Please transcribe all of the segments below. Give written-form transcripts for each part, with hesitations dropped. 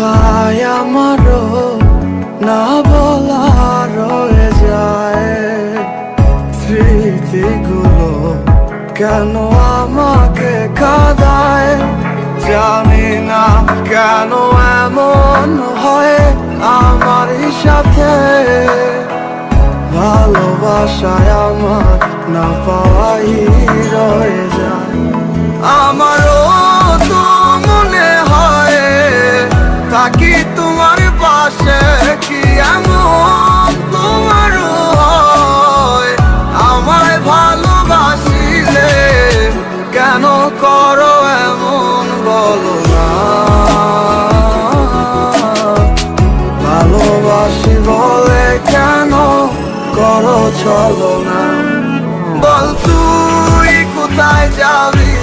কথায় আমারও না বলা রয়ে যায়, স্মৃতিগুলো কেন আমাকে কাঁদায়। জানি না কেন এমন হয় আমার সাথে, ভালোবাসায় আমার না পাওয়াই রয়ে যায়। আমারও তো মনে হয় থাকি তোমার পাশে, কি এমন তোমারও হয়? আমায় ভালোবাসিলে কেন করো এমন বলো না? ভালোবাসি বলে কেন করো চলো না? বল তুই কোথায় যাবি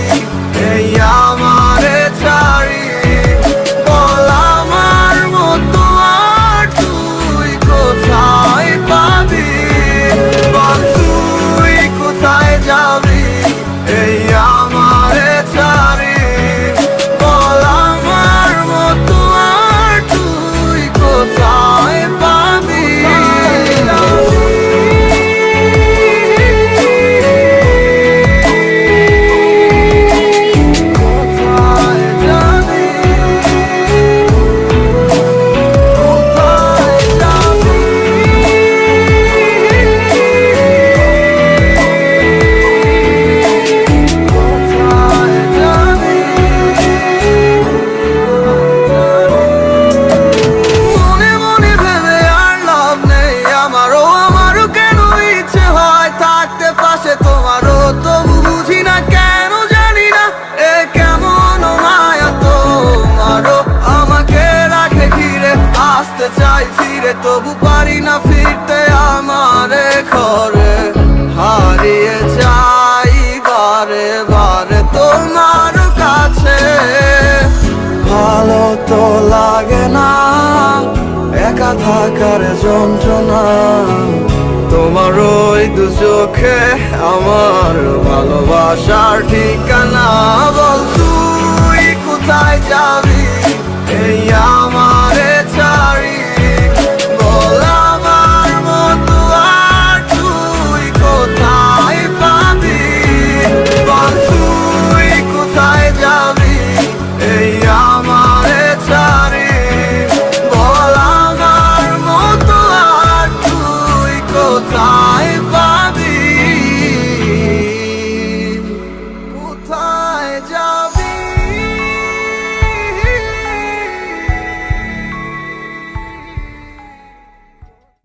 এই আমারে ছাড়ি? বল আমার মতো আর তুই কোথায় পাবি? বল তুই কোথায় যাবি এই আমারে ছাড়ি? বল আমার মতো আর তুই কোথায় পাবি? চাই ফিরে তবু পারি না ফিরতে আমারে ঘরে, হারিয়ে যাই বারে বারে তোমার কাছে। ভালো তো লাগে না একা থাকার যন্ত্রণা, তোমার ওই দু চোখে আমার ভালোবাসার ঠিকানা। বল তুই কোথায় যাবি